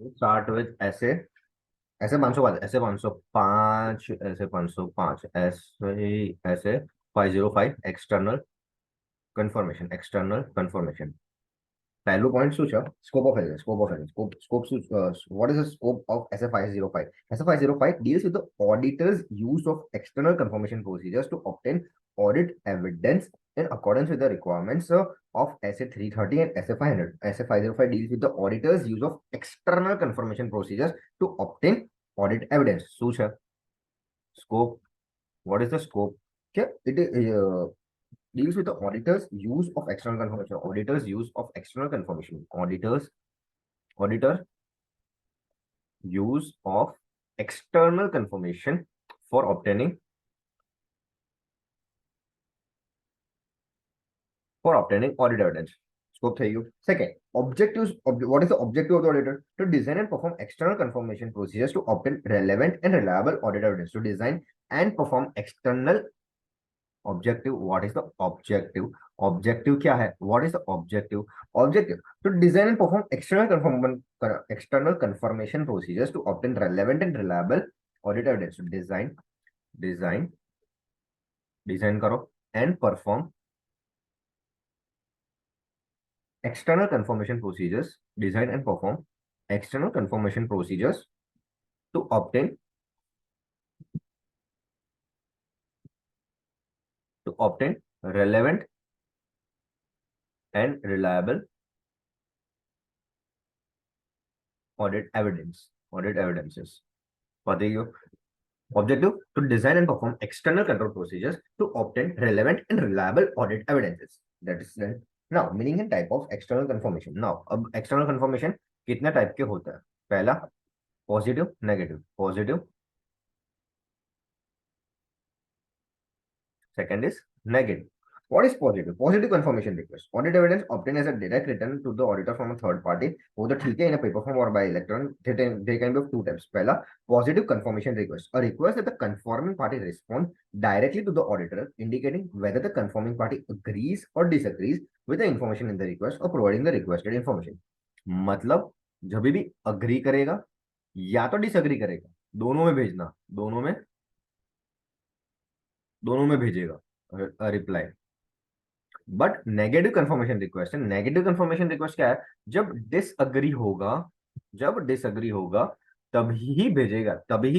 Start with ऐसे, ऐसे 505, ऐसे 505, ऐसे 505, ऐसे ऐसे 505 एक्सटर्नल कंफर्मेशन, एक्सटर्नल कंफर्मेशन। पहलू पॉइंट શું છે? Scope of evidence, scope of evidence, scope what is the scope of SF505? SF505 deals with the auditor's use of external confirmation procedures to obtain audit evidence in accordance with the requirements of SA330 and SA500. SF505 deals with the auditor's use of external confirmation procedures to obtain audit evidence. શું છે? Scope. What is the scope? Okay, it deals with the auditor's use of external confirmation. Auditor's use of external confirmation. Auditor use of external confirmation for obtaining audit evidence. Scope થઈ ગયું. Second, objectives. What is the objective of the auditor? To design and perform external confirmation procedures to obtain relevant and reliable audit evidence. To design and perform external objective. What is the objective? Objective क्या है? What is the objective? Objective to design and perform external confirmation procedures to obtain relevant and reliable audit evidence. To design design करो and perform external confirmation procedures. Design and perform external confirmation procedures to obtain relevant and reliable audit evidences. बताइए. Objective to design and perform external control procedures to obtain relevant and reliable audit evidences. That is done. Now, meaning and type of external confirmation. Now, अब external confirmation कितने type के होता है? पहला positive, negative, positive. Second is negative. What is positive? Positive confirmation request. Audit evidence obtained as a direct return to the auditor from a third party, whether in a paper form or by electron. They can be of two types. Pehla, positive confirmation request. A request that the conforming party responds directly to the auditor, indicating whether the conforming party agrees or disagrees with the information in the request or providing the requested information. मतलब जब भी agree करेगा या तो disagree करेगा, दोनों में भेजना, दोनों में भेजेगा reply. But negative confirmation request क्या है? जब डिसअग्री होगा तभी ही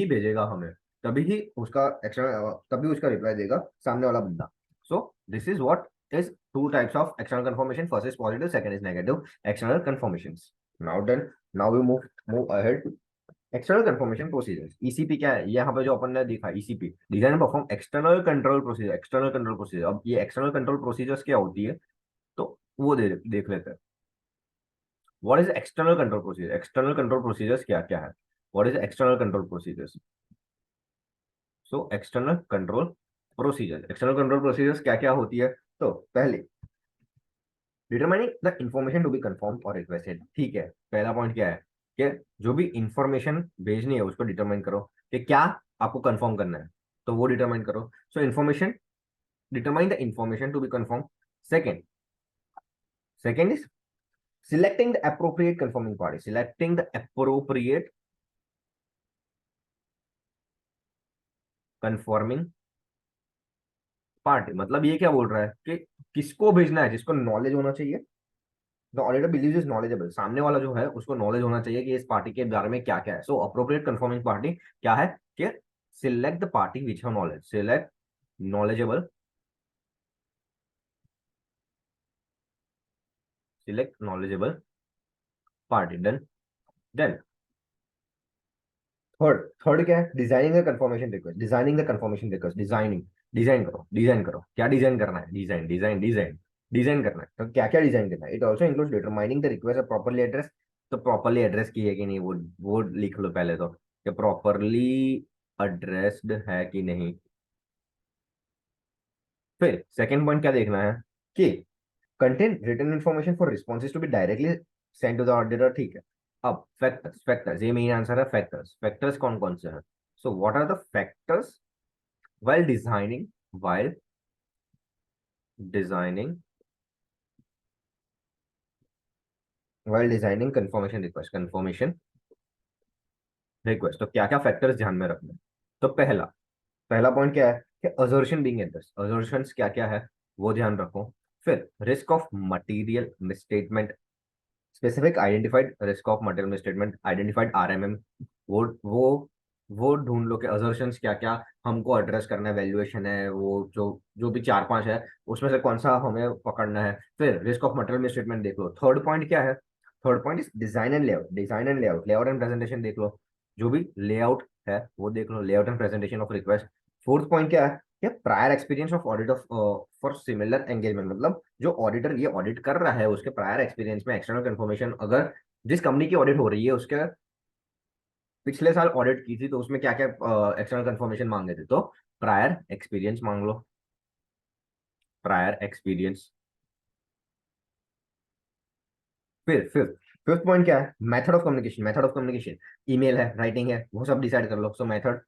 भेजेगा हमें, तभी उसका रिप्लाई देगा सामने वाला बंदा. So this is what is two types of external confirmation. First is positive, second is negative external confirmations. Now we move ahead. External confirmation procedures, ECP क्या है? यहाँ पे जो अपन ने देखा ECP, design and perform external control procedure. External control procedure, अब ये एक्सटर्नल कंट्रोल प्रोसीजर्स क्या होती है तो वो देख लेते हैं. What is external control procedure? External control procedures क्या क्या है? What is external control procedures? So external control procedures क्या क्या होती है? तो पहले determining the information to be confirm और रिक्वेस्टेड. ठीक है, पहला पॉइंट क्या है कि जो भी इंफॉर्मेशन भेजनी है उसको डिटरमाइन करो कि क्या आपको कंफर्म करना है, तो वो डिटरमाइन करो. So information, determine the information to be confirm. Second second is selecting the appropriate confirming party. Selecting the appropriate confirming party मतलब ये क्या बोल रहा है कि किसको भेजना है? जिसको नॉलेज होना चाहिए. The auditor believes is knowledgeable. सामने वाला जो है उसको नॉलेज होना चाहिए कि इस पार्टी के बारे में क्या क्या है. सो अप्रोप्रिएट कंफर्मिंग पार्टी क्या है कि select the party which have knowledge. Select knowledgeable, select knowledgeable party. Then third क्या है? Designing the confirmation request. Design करो. क्या डिजाइन करना है? डिजाइन करना है. तो क्या क्या डिजाइन करना है? It also include determining the request properly address. तो प्रॉपरली एड्रेस की है कि नहीं वो लिख लो पहले तो, कि प्रॉपरली एड्रेस्ड है कि नहीं. फिर सेकंड पॉइंट क्या देखना है कि contain written information for responses to be directly send to the auditor. ठीक है. अब फैक्टर्स ये मेन आंसर है. फैक्टर्स कौन कौन से हैं? So what are the factors while designing while designing confirmation request. रिक्वेस्ट, तो क्या क्या फैक्टर्स ध्यान में रखने हैं? तो पहला पहला पॉइंट क्या है कि अजर्शन बीइंग एड्रेस, अजर्शंस क्या क्या है वो ध्यान रखो। फिर risk of material misstatement, specific identified risk of material misstatement, identified RMM, वो वो ढूंढ लो कि अजर्शंस क्या क्या हमको एड्रेस करना है, वैल्यूएशन है, वो जो जो भी चार पांच है उसमें से कौन सा हमें पकड़ना है। फिर रिस्क ऑफ मटेरियल मिसस्टेटमेंट देख लो। थर्ड पॉइंट क्या है? Third point is design and layout, design and layout, layout and presentation देख लो, जो भी लेआउट है वो देख लो, layout and presentation of request. Fourth point क्या है कि prior experience of audit of for similar engagement, मतलब जो ऑडिटर ये ऑडिट कर रहा है उसके प्रायर एक्सपीरियंस में एक्सटर्नल कंफर्मेशन, अगर जिस कंपनी की ऑडिट हो रही है उसके पिछले साल ऑडिट की थी तो उसमें क्या क्या एक्सटर्नल कंफर्मेशन मांगे थे, तो प्रायर एक्सपीरियंस मांग लो, प्रायर एक्सपीरियंस। फिर फिफ्थ फिफ्थ पॉइंट क्या है? Method of communication, method of communication, email है, राइटिंग है, वो सब डिसाइड कर लो। So method,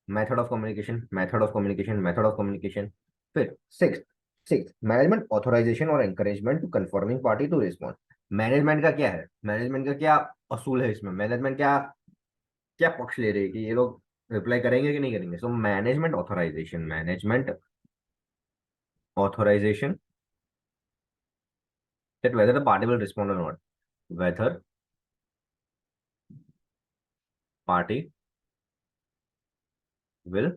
method of communication, method of communication, method of communication. फिर सिक्स सिक्स मैनेजमेंट ऑथराइजेशन और encouragement to confirming party to respond. Management का क्या है, मैनेजमेंट का क्या असूल है इसमें, मैनेजमेंट क्या क्या पक्ष ले रही है कि ये लोग रिप्लाई करेंगे कि नहीं करेंगे। So management authorisation, management authorisation that whether the party will respond or not, whether party will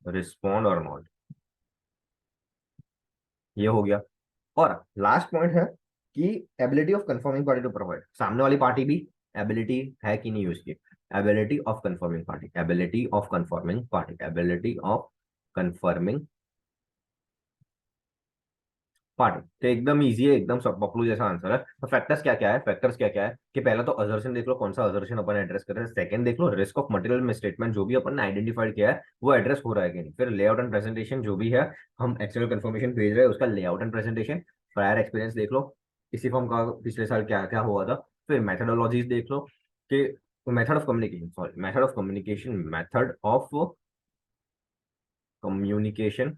respond or not, ये हो गया। और लास्ट पॉइंट है कि ability of confirming party to provide, सामने वाली पार्टी भी एबिलिटी है कि नहीं उसकी, ability of confirming party, ability of confirming party, ability of confirming party. तो एकदम इजी है, एकदम सब पपलू जैसा आंसर है। तो फैक्टर्स क्या क्या है, फैक्टर्स क्या क्या है कि पहला तो अजर्शन देख लो, कौन सा अजर्शन अपन एड्रेस कर रहे हैं। सेकंड देख लो रिस्क ऑफ मटेरियल मिसस्टेटमेंट, जो भी अपन ने आइडेंटिफाइड किया है वो एड्रेस हो रहा है कि नहीं। फिर लेआउट एंड प्रेजेंटेशन, जो भी है हम एक्सटर्नल कंफर्मेशन भेज रहे हैं उसका layout and presentation. Prior experience देख लो, इसी फॉर्म का पिछले साल क्या क्या हुआ था। फिर मेथडोलॉजीज देख लो कि method of communication, sorry method of communication, method of communication.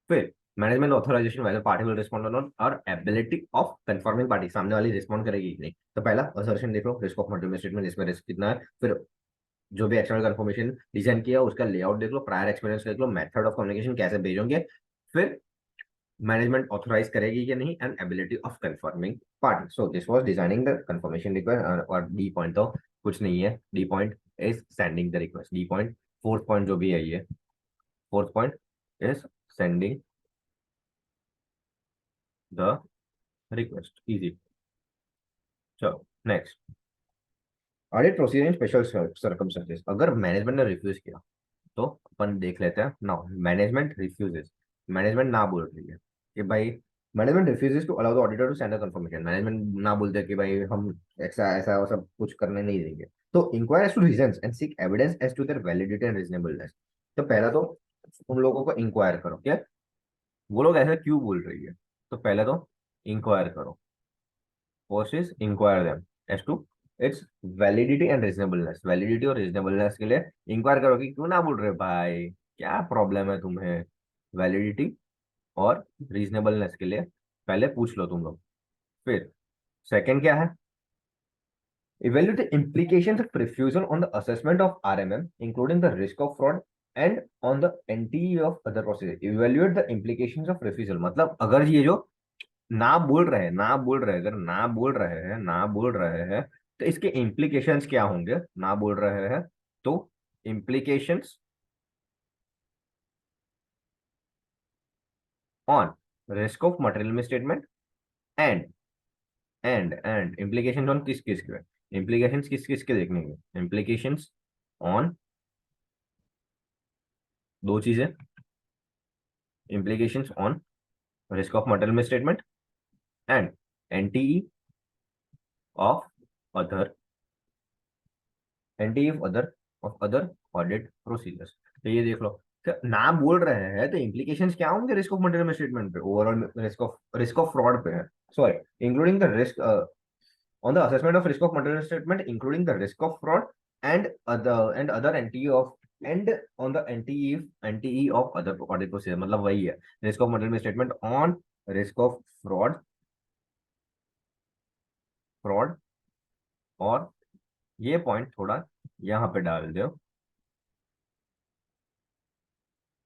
फिर management authorisation whether party will respond और नॉट, और एबिलिटी ऑफ कंफर्मिंग पार्टी, सामने वाली रिस्पॉन्ड करेगी कि नहीं। तो पहला असर्शन देख लो, रिस्क ऑफ मटेरियल स्टेटमेंट, इसमें रिस्क कितना है। फिर जो भी एक्सटर्नल कंफर्मेशन डिजाइन किया उसका लेआउट देख लो, प्रायर एक्सपीरियंस देख लो, मेथड ऑफ कम्युनिकेशन कैसे भेजोगे। फिर मैनेजमेंट ऑथराइज करेगी कि नहीं, and ability of confirming party. So this was designing the confirmation request. और डी पॉइंट तो कुछ नहीं है, D point is sending the request, D point fourth point जो भी है ये fourth point is sending the request, easy. चलो next, audit procedure in special circumstances, अगर मैनेजमेंट ने रिफ्यूज किया तो अपन देख लेते हैं। नाउ मैनेजमेंट रिफ्यूजेस, मैनेजमेंट ना बोल रही है कि भाई, management refuses to allow the auditor to send a confirmation, management ना बोलते कि भाई हम ऐसा ऐसा सब कुछ करने नहीं देंगे। तो inquire as to reasons and seek evidence as to their validity and reasonableness. तो पहला तो उन लोगों को इंक्वायर करो क्या वो लोग ऐसा क्यों बोल रही है। तो पहले तो इंक्वायर करो, कोशिश inquire them as to its validity and reasonableness, validity और रीजनेबलनेस के लिए इंक्वायर करो कि क्यों ना बोल रहे भाई, क्या प्रॉब्लम है तुम्हें। वैलिडिटी और रीजनेबलनेस के लिए पहले पूछ लो तुम लोग। फिर सेकंड क्या है? Evaluate the implications of refusal on the assessment of RMM, including the risk of fraud and on the NTE of other processes. Evaluate the implications of refusal, मतलब अगर ये जो ना बोल रहे हैं, ना बोल रहे हैं, अगर ना बोल रहे हैं, ना बोल रहे हैं तो इसके इम्प्लीकेशंस क्या होंगे। ना बोल रहे हैं तो implications on risk of material misstatement and and implications on किस किस के, इम्प्लीकेशंस किस किस के देखने के, इम्प्लीकेशंस ऑन दो चीजें, implications on risk of material misstatement and NTE of other NTE of other audit procedures। तो ये देख लो कि ना बोल रहे हैं तो implications क्या होंगे रिस्क ऑफ मटेरियल मिसस्टेटमेंट पे, ओवरऑल रिस्क ऑफ फ्रॉड पे है। Sorry, including the risk on the assessment of risk of material statement, including the risk of fraud and other NTE of and on the NTE of other audit procedure, मतलब वही है risk of material statement on risk of fraud और ये point थोड़ा यहाँ पे डाल दो,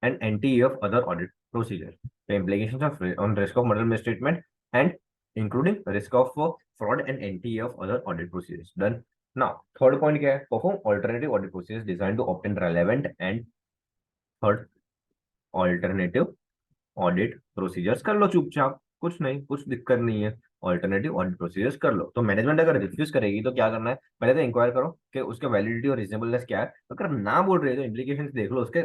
and NTE of other audit procedures. The implications of on risk of model misstatement and including risk of fraud and NTE of other audit procedures. Done. Now, third point क्या है? Perform alternative audit procedures designed to obtain relevant and third alternative audit procedures कर लो चुपचाप, कुछ नहीं, कुछ दिक्कत नहीं है, ऑल्टरनेटिव ऑडिट प्रोसीजर्स कर लो। तो मैनेजमेंट अगर रिफ्यूज करेगी तो क्या करना है, पहले तो इंक्वायर करो कि उसका वैलिडिटी और रीजनेबलनेस क्या है। अगर ना बोल रही है तो इम्प्लीकेशंस देख लो उसके,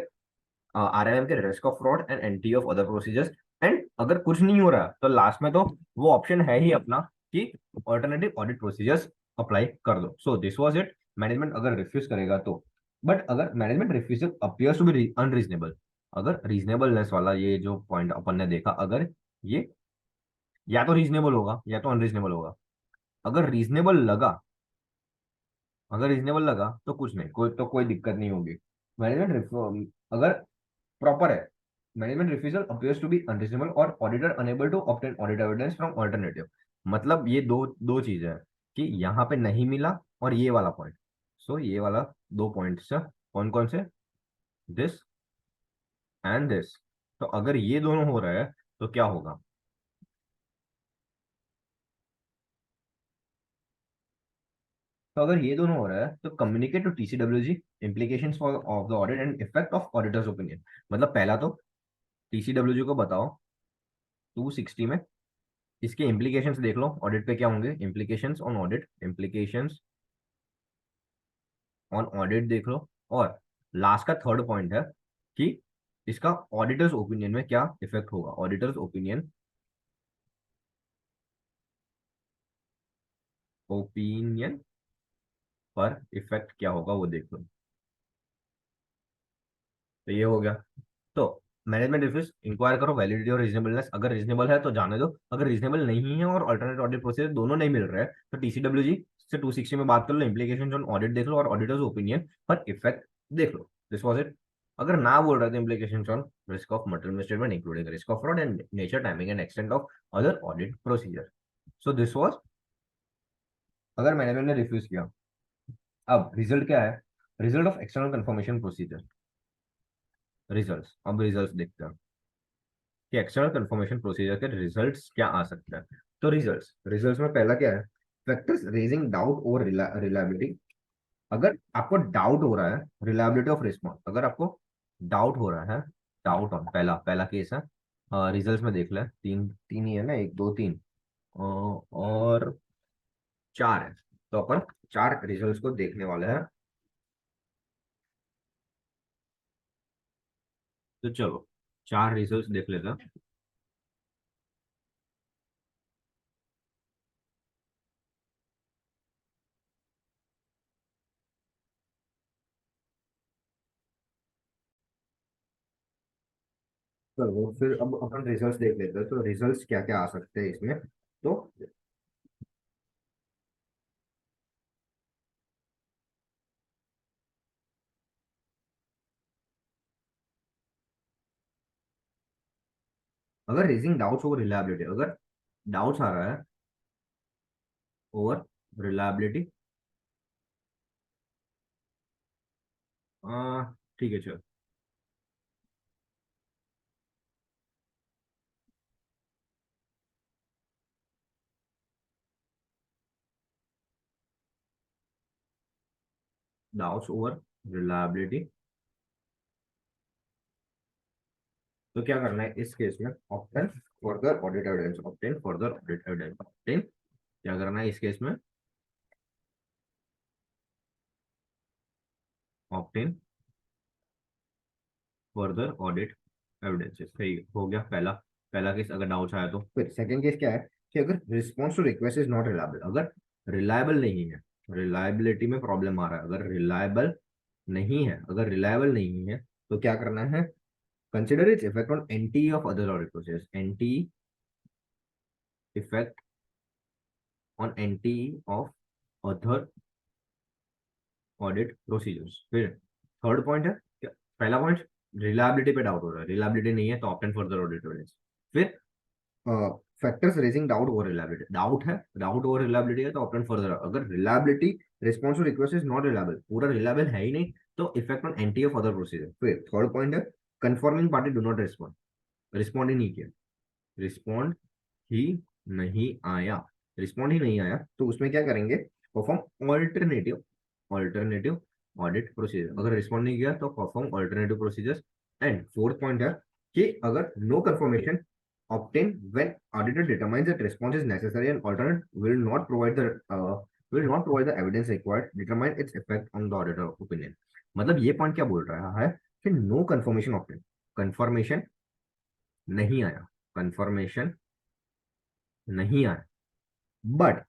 आरएमएम के risk of fraud and anti of other procedures. And अगर कुछ नहीं हो रहा तो लास्ट में तो वो ऑप्शन है ही अपना कि ऑल्टरनेटिव ऑडिट प्रोसीजर्स अप्लाई कर दो। So this was it. Management अगर रिफ्यूज करेगा तो, बट अगर management refusal appears to be unreasonable, अगर रीजनेबलनेस वाला ये जो पॉइंट अपन ने देखा, अगर ये या तो रीजनेबल होगा या तो अनरीजनेबल होगा। अगर रीजनेबल लगा, अगर रीजनेबल लगा तो कुछ नहीं, कोई दिक्कत नहीं होगी। मैनेजमेंट अगर प्रॉपर है, management refusal appears to be unreasonable और auditor unable to obtain audit evidence from alternative. मतलब ये दो दो चीजें हैं कि यहाँ पे नहीं मिला और ये वाला पॉइंट। सो ये वाला दो पॉइंट्स है, कौन कौन से, दिस एंड दिस। तो अगर ये दोनों हो रहा है तो क्या होगा, तो अगर ये दोनों हो रहा है तो communicate to TCWG implications for of the audit and effect of auditors opinion. मतलब पहला तो टीसीडब्ल्यूजी को बताओ 260 में इसके इम्प्लीकेशंस देख लो, ऑडिट पे क्या होंगे, implications on audit, implications on audit देख लो। और लास्ट का थर्ड पॉइंट है कि इसका ऑडिटर्स ओपिनियन में क्या इफेक्ट होगा, ऑडिटर्स ओपिनियन, ओपिनियन पर इफेक्ट क्या होगा वो देख लो। तो ये हो गया। तो मैनेजमेंट रिव्यूज इंक्वायर करो वैलिडिटी और रीजनेबलनेस, अगर रीजनेबल है तो जाने दो, अगर रीजनेबल नहीं है और अल्टरनेट ऑडिट प्रोसेस दोनों नहीं मिल रहे हैं तो टीसीडब्ल्यूजी से 260 में बात कर लो, इम्प्लीकेशन ऑन ऑडिट देख लो और ऑडिटर्स ओपिनियन पर इफेक्ट देख लो। This was it. अगर ना बोल रहे थे implication on risk of material misstatement including risk of fraud and nature timing and extent of other audit procedure. So this was, अगर मैनेजमेंट ने रिफ्यूज किया। अब रिजल्ट क्या है, result of external confirmation procedure, result, अब result देखते हैं कि एक्सटर्नल कंफर्मेशन प्रोसीजर के रिजल्ट्स क्या आ सकते हैं। तो रिजल्ट्स, रिजल्ट्स में पहला क्या है, factors raising doubt over reliability. अगर आपको डाउट हो रहा है, रिलायबिलिटी ऑफ रिस्पॉन्स, अगर आपको डाउट हो रहा है, डाउट ऑन, पहला पहला केस है, रिजल्ट्स में देख लें, तीन तीन ही है ना, एक दो तीन और चार है। तो अपन चार रिजल्ट्स को देखने वाले हैं। तो चलो चार रिजल्ट्स देख लेते हैं। चलो फिर अब अपन रिजल्ट्स देख लेते हैं, तो रिजल्ट्स क्या क्या आ सकते हैं इसमें। तो अगर रेजिंग डाउट्स ओवर रिलायबिलिटी, अगर डाउट्स आ रहा है ओवर रिलायबिलिटी, ठीक है चलो, डाउट्स ओवर रिलायबिलिटी, तो क्या करना है इस केस में, obtain further audit evidence, obtain further audit evidence, obtain, क्या करना है इस केस में, ऑप्टेन फर्दर ऑडिट एविडेंसेस। सही हो गया पहला, पहला केस अगर डाउट्स आया तो। फिर सेकंड केस क्या है कि अगर response to request is not reliable, अगर रिलायबल नहीं है, रिलायबिलिटी में प्रॉब्लम आ रहा है, अगर रिलायबल नहीं है, अगर रिलायबल नहीं है तो क्या करना है, consider its effect on entity of other audit process, entity effect on entity of other audit procedures. फिर थर्ड पॉइंट है क्या, पहला पॉइंट रिलायबिलिटी पे डाउट हो रहा है, रिलायबिलिटी नहीं है तो ऑप्टेन फर्दर ऑडिट एविडेंस। फिर factors raising doubt over reliability, doubt over reliability है तो ऑप्टेंड फर्दर, अगर reliability response to request is not reliable, पूरा रिलायबल है ही नहीं, तो effect on anti of other procedure. फिर थर्ड पॉइंट है confirming party do not respond, respond ही नहीं किया, रिस्पॉन्ड ही नहीं आया, रिस्पॉन्ड ही नहीं आया, तो उसमें क्या करेंगे, perform alternative alternative audit procedure. अगर रिस्पॉन्ड नहीं किया तो perform alternative procedures. And fourth point है कि अगर no confirmation obtained when auditor determines that response is necessary and alternate will not provide the evidence required determine its effect on the auditor opinion। मतलब ये point क्या बोल रहा है कि नो कंफर्मेशन ऑप्टेन, कंफर्मेशन नहीं आया, कंफर्मेशन नहीं आया, but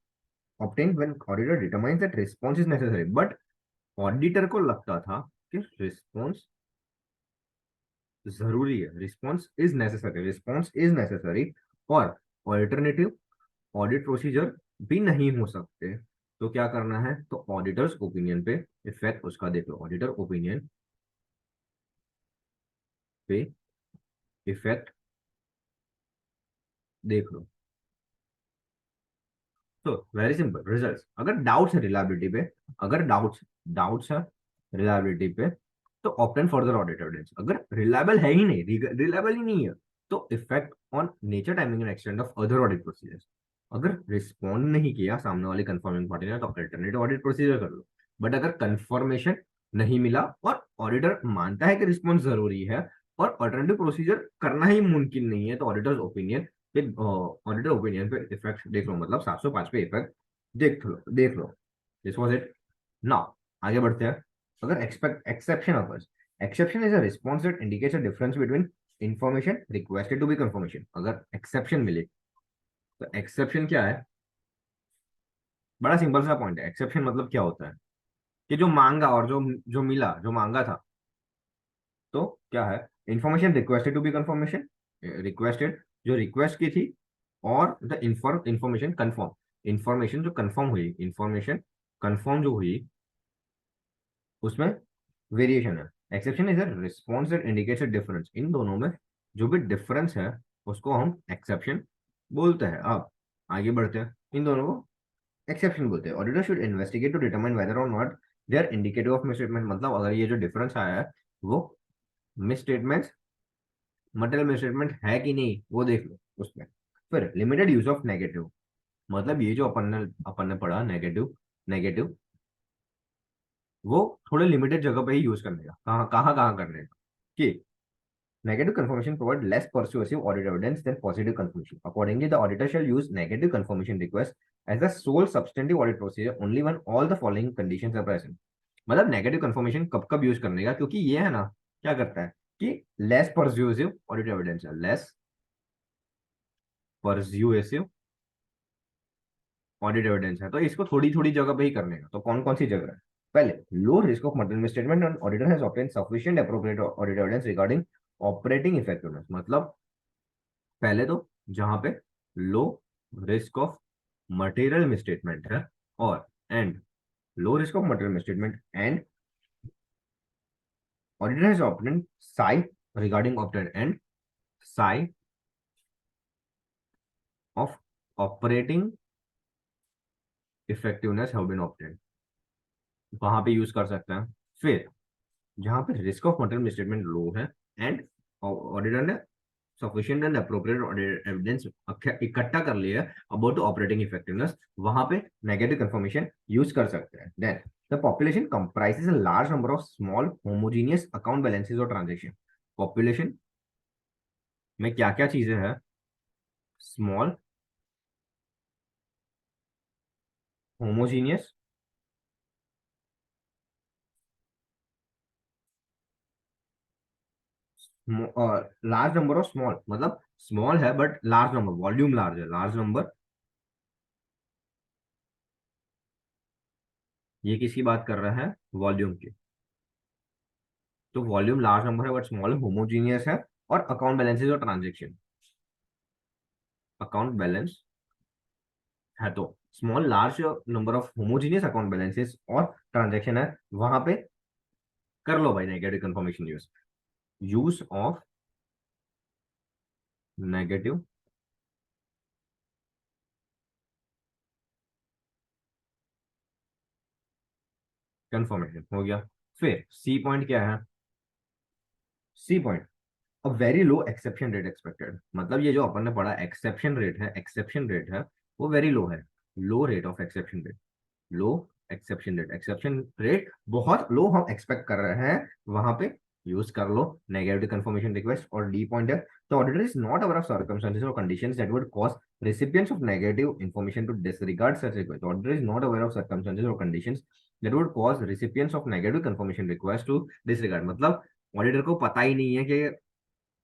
obtained when auditor determines that response is necessary, but auditor को लगता था कि रिस्पॉन्स जरूरी है, रिस्पॉन्स इज नेसेसरी और ऑल्टरनेटिव ऑडिट प्रोसीजर भी नहीं हो सकते, तो क्या करना है, तो ऑडिटर्स ओपिनियन पे इफेक्ट उसका देख लो, ऑडिटर ओपिनियन पे इफेक्ट देख लो। तो वेरी सिंपल रिजल्ट्स, अगर डाउट्स है रिलायबिलिटी पे, अगर डाउट्स है रिलायबिलिटी पे, तो ऑप्टेन फर्दर ऑडिट एविडेंस। अगर रिलायबल है ही नहीं, रिलायबल ही नहीं है, तो effect on nature, timing and extent of other audit procedures. अगर रिस्पॉन्ड नहीं किया सामने वाली कंफर्मिंग पार्टी ने, तो अल्टरनेटिव ऑडिट प्रोसीजर कर लो। बट अगर कंफर्मेशन नहीं मिला और ऑडिटर मानता है कि रिस्पॉन्स जरूरी है और अल्टरनेटिव प्रोसीजर करना ही मुमकिन नहीं है, तो ऑडिटर्स ओपिनियन, ऑडिटर ओपिनियन पे इफेक्ट देख लो, मतलब 705 पे इफेक्ट देख लो। This was it. नाउ आगे बढ़ते हैं। अगर expect exception offers, exception is a response that indicates a difference between information requested to be confirmation. अगर एक्सेप्शन मिले, तो एक्सेप्शन क्या है, बड़ा सिंपल सा पॉइंट है। एक्सेप्शन मतलब क्या होता है कि जो मांगा और जो मिला, जो मांगा था, तो क्या है, information requested to be confirmation, requested जो रिक्वेस्ट की थी, और द इंफॉर्मेशन कंफर्म, इंफॉर्मेशन जो कंफर्म हुई, इंफॉर्मेशन कंफर्म जो हुई, उसमें वेरिएशन है। Exception is a response that indicates a difference, इन दोनों में जो भी डिफरेंस है उसको हम एक्सेप्शन बोलते हैं। अब आगे बढ़ते हैं, इन दोनों को एक्सेप्शन बोलते हैं। Auditor should investigate to determine whether और not they are indicative of misstatement, मतलब अगर ये जो डिफरेंस आया है वो मिसस्टेटमेंट, मटेरियल मिसस्टेटमेंट है कि नहीं, वो देख लो उसमें। फिर लिमिटेड यूज ऑफ नेगेटिव, मतलब ये जो अपन ने पढ़ा नेगेटिव, नेगेटिव वो थोड़े लिमिटेड जगह पे ही यूज करने का, कहाँ करने का, कि negative confirmation provide less persuasive audit evidence than positive confirmation. Accordingly, the auditor shall use negative confirmation request as the sole substantive audit procedure only when all the following conditions are present। मतलब negative confirmation कब कब use करने का, क्योंकि ये है ना, क्या करता है कि लेस परस्यूसिव ऑडिट एविडेंस है, लेस परस्यूसिव ऑडिट एविडेंस है, तो इसको थोड़ी थोड़ी जगह पे ही करने का। तो कौन कौन सी जगह है, पहले low risk of material misstatement and auditor has obtained sufficient appropriate audit evidence regarding operating effectiveness. मतलब पहले तो जहां पे low risk of material misstatement है, और and low risk of material misstatement and auditor has obtained साई regarding opted and साई of operating effectiveness have been obtained, वहां पे यूज कर सकते हैं। फिर जहां पे risk of material misstatement low है एंड ऑडिटर ने sufficient and appropriate audit evidence इकट्ठा कर लिया है अबाउट ऑपरेटिंग इफेक्टिवनेस, वहां पे नेगेटिव कंफर्मेशन यूज कर सकते हैं। Then the population comprises a large number of small homogeneous account balances और ट्रांजेक्शन। पॉपुलेशन में क्या क्या चीजें हैं, small homogeneous, large number of small, मतलब स्मॉल है but large number, volume large है, लार्ज नंबर, ये किसकी बात कर रहा है, वॉल्यूम की। तो वॉल्यूम लार्ज नंबर है बट स्मॉल होमोजीनियस है, और अकाउंट बैलेंसेस और ट्रांजेक्शन, अकाउंट बैलेंस है, तो small large number of homogeneous account balances और ट्रांजेक्शन है, वहां पे कर लो भाई negative confirmation use, use of negative confirmation हो गया। फिर सी पॉइंट क्या है? C point a very low exception rate expected, मतलब ये जो अपन ने पढ़ा एक्सेप्शन रेट है, एक्सेप्शन रेट है वो वेरी लो है। Low rate of exception rate, low exception rate, exception rate बहुत लो हम एक्सपेक्ट कर रहे हैं, वहां पे यूज कर लो नेगेटिव कंफर्मेशन रिक्वेस्ट। और डी पॉइंट है the auditor is not aware of circumstances और conditions that would cause recipients of negative information to disregard such request. The auditor is not aware of circumstances or conditions that would cause recipients of negative confirmation request to disregard, मतलब auditor को पता ही नहीं है कि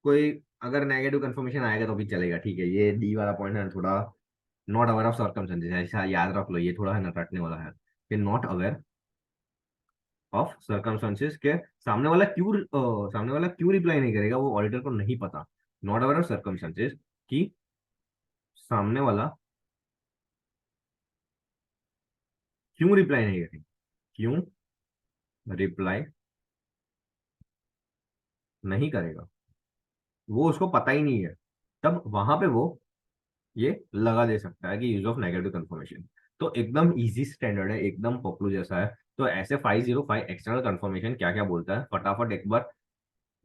कोई अगर negative confirmation आएगा तो भी चलेगा, ठीक है। ये डी वाला पॉइंट है थोड़ा, नॉट अवेयर ऑफ सर्कमस्टेंसेस, ऐसा याद रख लो, ये थोड़ा है ना रटने वाला है कि नॉट अवेयर ऑफ सर्कमस्टेंसेस के सामने वाला क्यों रिप्लाई नहीं करेगा, वो ऑडिटर को नहीं पता। नॉट अवेयर ऑफ सर्कमस्टेंसेस कि सामने वाला क्यों रिप्लाई नहीं करेगा, क्यों रिप्लाई नहीं करेगा, वो उसको पता ही नहीं है। तब वहां पे वो ये लगा दे सकता है कि यूज ऑफ नेगेटिव कंफर्मेशन। तो एकदम इजी स्टैंडर्ड है, एकदम पॉपुलर जैसा है। तो ऐसे 505 एक्सटर्नल कंफर्मेशन क्या क्या बोलता है फटाफट एक बार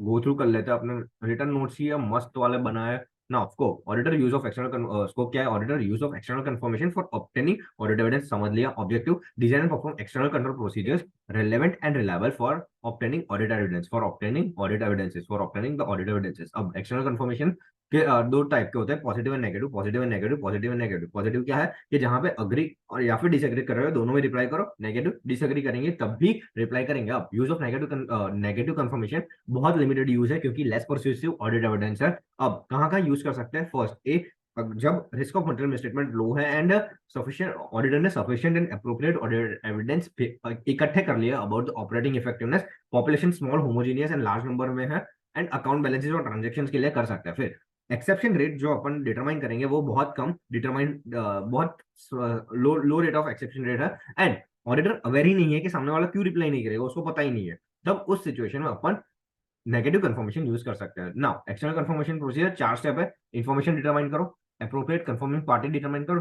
गो थ्रू कर लेते हैं। अपने रिटर्न नोट्स ही मस्त वाले बनाए ना। Scope auditor use of external scope क्या है? Auditor use of external confirmation for obtaining audit evidence, समझ लिया। Objective design and perform external control procedures relevant and reliable for obtaining audit evidence, for obtaining audit evidences, for obtaining the audit evidences। अब external confirmation के दो type के होते हैं, positive and negative, positive and negative, positive and negative. Positive क्या है कि जहां पे अग्री और या फिर डिसएग्री कर रहे हो दोनों में रिप्लाई करो। नेगेटिव डिसएग्री करेंगे तब भी रिप्लाई करेंगे। अब यूज ऑफ नेगेटिव कंफर्मेशन बहुत लिमिटेड यूज है क्योंकि लेस परस्यूसिव ऑडिट एविडेंस है। अब कहाँ कहाँ यूज कर सकते हैं? फर्स्ट ए, जब risk of material misstatement low है एंड सफिशिएंट ऑडिटर ने sufficient and appropriate audit evidence इकट्ठे कर लिया about the operating effectiveness, population small homogeneous and large number में है एंड अकाउंट बैलेंसेस और ट्रांजेक्शन के लिए कर सकते हैं। फिर एक्सेप्शन रेट जो अपन डिटरमाइन करेंगे वो बहुत कम डिटरमाइन, बहुत लो लो रेट ऑफ एक्सेप्शन रेट है एंड ऑडिटर अवेयर ही नहीं है कि सामने वाला क्यों रिप्लाई नहीं करेगा, उसको पता ही नहीं है। तब उस सिचुएशन में अपन नेगेटिव कंफर्मेशन यूज कर सकते हैं। Now external confirmation procedure 4 step है। इन्फॉर्मेशन डिटरमाइन करो, अप्रोप्रिएट कंफर्मिंग पार्टी डिटरमाइन करो,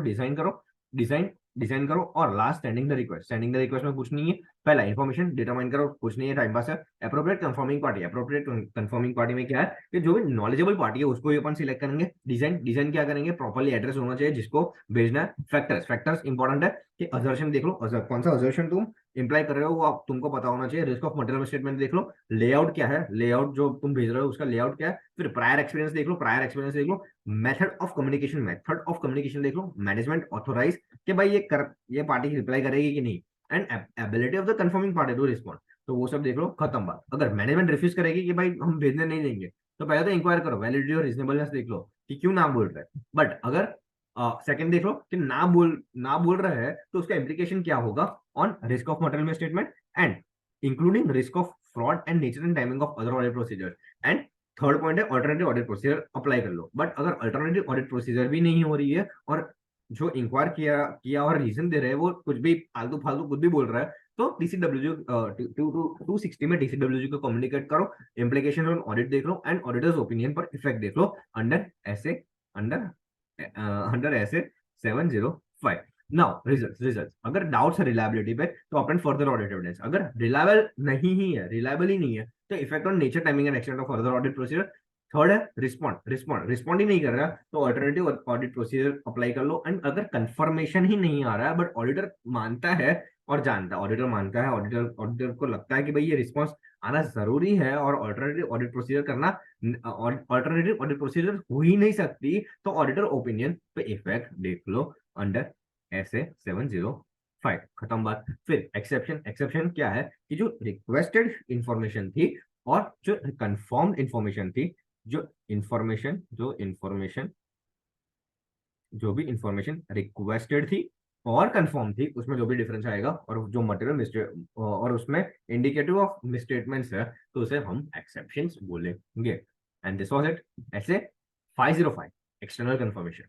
डिजाइन डिजाइन करो और last sending the request. Sending the request में कुछ नहीं है। पहला इन्फॉर्मेशन डिटरमाइन करो, कुछ नहीं है, टाइम पास है। Appropriate confirming party, appropriate confirming party में क्या है कि जो भी नॉलेजेबल पार्टी है उसको ही अपन सिलेक्ट करेंगे। डिजाइन डिजाइन क्या करेंगे? प्रॉपर्ली एड्रेस होना चाहिए जिसको भेजना है। फैक्टर्स, फैक्टर्स इंपॉर्टेंट है कि असर्शन देख लो, कौन सा असर्शन तुम इंप्लाई कर रहे हो वो आप तुमको पता होना चाहिए। रिस्क ऑफ मटेरियल स्टेटमेंट देख लो, लेआउट क्या है, लेआउट जो तुम भेज रहे हो उसका लेआउट क्या है। फिर प्रायर एक्सपीरियंस देख लो, प्रायर एक्सपीरियंस देख लो। मेथड ऑफ कम्युनिकेशन देख लो, मैनेजमेंट ऑथोराइज कि भाई ये पार्टी रिप्लाई करेगी कि नहीं and ability of the confirming party to respond. तो वो सब देख लो, खत्म बात। अगर मैनेजमेंट रिफ्यूज करेगी कि भाई हम भेजने नहीं देंगे तो पहले तो इंक्वायर करो, वैलिडिटी और रीजनेबलनेस देख लो कि क्यों ना बोल रहे हैं। बट अगर सेकंड देख लो कि ना बोल रहे हैं तो उसका इम्प्लीकेशन क्या होगा on risk of material statement and including risk of fraud and nature and timing of other audit procedure. And third point है ऑल्टरनेटिव ऑडिट प्रोसीजर अप्लाई कर लो। बट अगर अल्टरनेटिव ऑडिट प्रोसीजर भी नहीं हो रही है और जो इंक्वायर किया किया और रीजन दे रहे हैं वो कुछ भी फालतू फालतू कुछ भी बोल रहा है तो टीसीडब्ल्यूजी 260 में टीसीडब्ल्यूजी को कम्युनिकेट करो, इम्प्लीकेशन ऑन ऑडिट देख लो एंड ऑडिटर्स ओपिनियन पर इफेक्ट देख लो अंडर ऐसे अंडर ऐसे 705। नाउ रिजल्ट्स अगर डाउट्स है रिलायबिलिटी पे तो अपन फर्दर ऑडिट एविडेंस। अगर रिलायबल नहीं ही है, रिलायबल ही नहीं है तो effect on nature timing and extent of further audit procedure. Third है रिस्पॉन्ड ही नहीं कर रहा तो अल्टरनेटिव ऑडिट प्रोसीजर अप्लाई कर लो। एंड अगर कंफर्मेशन ही नहीं आ रहा है बट ऑडिटर मानता है और जानता है, ऑडिटर मानता है, ऑडिटर को लगता है कि भाई ये रिस्पॉन्स आना जरूरी है और ऑल्टरनेटिव ऑडिट प्रोसीजर करना, ऑल्टरनेटिव ऑडिट प्रोसीजर हो ही नहीं सकती तो ऑडिटर ओपिनियन पे इफेक्ट देख लो अंडर ऐसे 705। खत्म बात। फिर एक्सेप्शन क्या है कि जो रिक्वेस्टेड इंफॉर्मेशन थी और जो कंफर्म्ड इंफॉर्मेशन थी, जो भी इंफॉर्मेशन रिक्वेस्टेड थी और कंफर्म थी उसमें जो भी डिफरेंस आएगा और जो मटेरियल मिस्टेक और उसमें इंडिकेटिव ऑफ मिसस्टेटमेंट्स है तो उसे हम एक्सेप्शंस बोलेंगे। एंड दिस वाज इट ऐसे 505 एक्सटर्नल कंफर्मेशन।